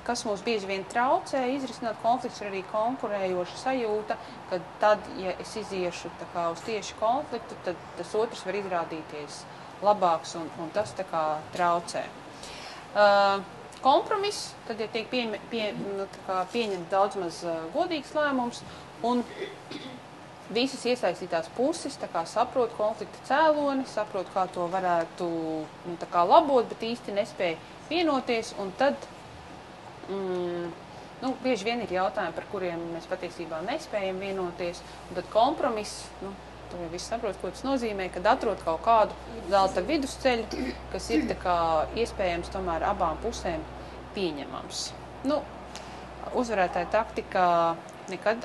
kas mums bieži vien traucē izrisināt konflikts, ir arī konkurējoša sajūta, kad tad, ja es iziešu tā kā uz tieši konfliktu, tad tas otrs var izrādīties labāks, un tas tā kā traucē. Kompromiss, tad, ja tiek pieņemt daudz maz godīgs lēmums, un visas iesaistītās puses tā kā saprot konflikta cēloni, saprot, kā to varētu tā kā labot, bet īsti nespēja vienoties, un tad bieži vien ir jautājumi, par kuriem mēs patiesībā nespējam vienoties, un tad kompromiss, to jau viss saprot, ko tas nozīmē, kad atrod kaut kādu zelta vidusceļu, kas ir tā kā iespējams tomēr abām pusēm pieņemams. Uzvarētāja taktika nekad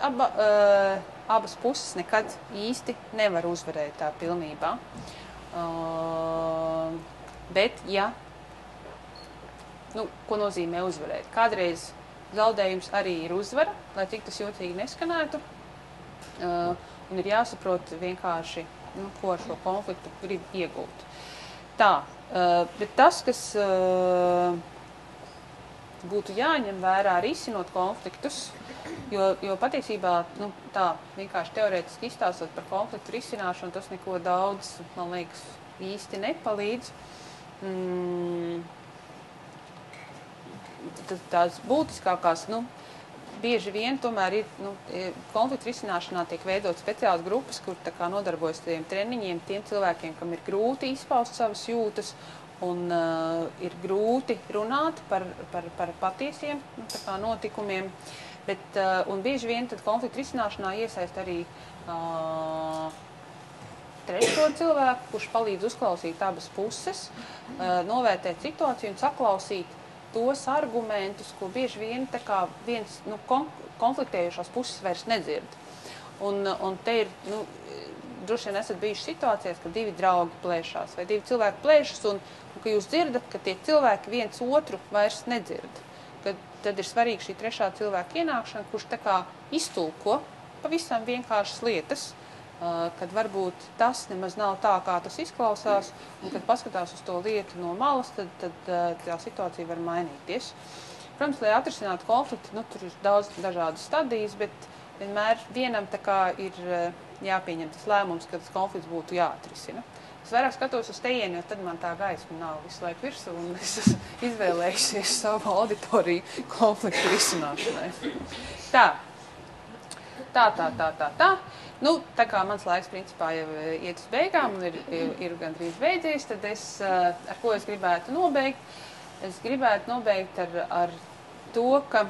abas puses nekad īsti nevar uzvarēt tā pilnībā. Bet, ja, ko nozīmē uzvarēt? Kādreiz zaudējums arī ir uzvara, lai cik tas jocīgi neskanētu. Un ir jāsaprot vienkārši, ko ar šo konfliktu grib iegūt. Tā, bet tas, kas būtu jāņem vērā risinot konfliktus, jo patiesībā, tā vienkārši teorētiski izstāstot par konfliktu risināšanu, tas neko daudz, man liekas, īsti nepalīdz. Tās būtiskākās, bieži vien tomēr ir, konfliktu risināšanā tiek veidot speciālas grupas, kur tā kā nodarbojas tiem treniņiem, tiem cilvēkiem, kam ir grūti izpaust savas jūtas, un ir grūti runāt par patiesiem tā kā notikumiem, bet, un bieži vien tad konfliktu risināšanā iesaist arī trešo cilvēku, kurš palīdz uzklausīt abas puses, novērtēt situāciju un saklausīt tos argumentus, ko bieži vien tā kā viens konfliktējušās puses vairs nedzird. Un te ir, droši vien esat bijuši situācijās, ka divi draugi plēšās vai divi cilvēki plēšas, un ka jūs dzirdat, ka tie cilvēki viens otru vairs nedzird. Tad ir svarīgi šī trešā cilvēka ienākšana, kurš tā kā iztulko pavisam vienkāršas lietas, kad varbūt tas nemaz nav tā, kā tas izklausās, un kad paskatās uz to lietu no malas, tad tā situācija var mainīties. Protams, lai atrisinātu konfliktu, tur ir daudz dažādas stadijas, bet vienmēr vienam tā kā ir jāpieņem tas lēmums, ka tas konflikts būtu jāatrisina. Es vairāk skatos uz tejienu, jo tad man tā gaisma nav visu laiku virsū, un es esmu izvēlējusies savu auditoriju konfliktu risināšanai. Tā. Nu, tā kā mans laiks principā jau iet uz beigām un ir gandrīz beidzies, tad ar ko es gribētu nobeigt? Es gribētu nobeigt ar to, ka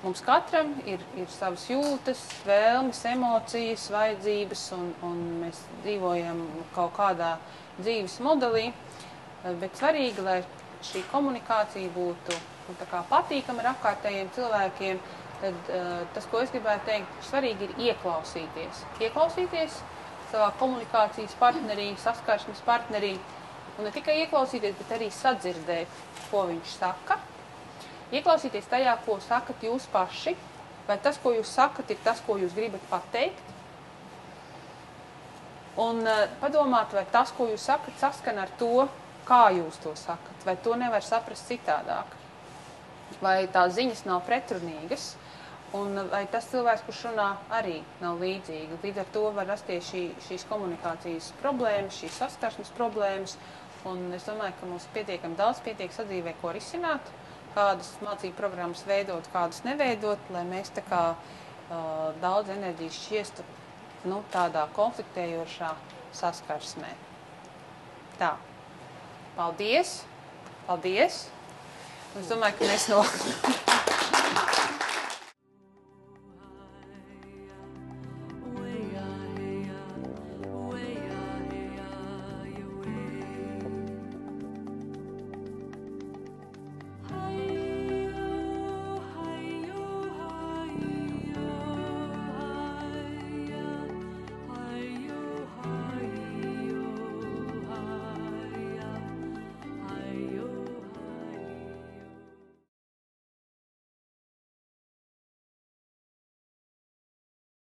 mums katram ir savas jūtas, vēlmes, emocijas, vajadzības, un mēs dzīvojam kaut kādā dzīves modelī, bet svarīgi, lai šī komunikācija būtu tā kā patīkama ar apkārtējiem cilvēkiem, tad tas, ko es gribētu teikt, svarīgi ir ieklausīties. Ieklausīties savā komunikācijas partnerī, saskarsmes partnerī, un ne tikai ieklausīties, bet arī sadzirdēt, ko viņš saka. Ieklausīties tajā, ko sakat jūs paši, vai tas, ko jūs sakat, ir tas, ko jūs gribat pateikt. Un padomāt, vai tas, ko jūs sakat, saskan ar to, kā jūs to sakat, vai to nevar saprast citādāk. Vai tās ziņas nav pretrunīgas, un vai tas cilvēks, kurš runā, arī nav līdzīgi. Līdz ar to var rasties šīs komunikācijas problēmas, šīs saskarsmes problēmas, un es domāju, ka mums pietiekami daudz pietiek sadzīvē, ko risināt, kādas mācību programmas veidot, kādas neveidot, lai mēs tā kā daudz enerģijas šķiestu tādā konfliktējošā saskarsmē. Tā. Paldies! Paldies! Es domāju, ka mēs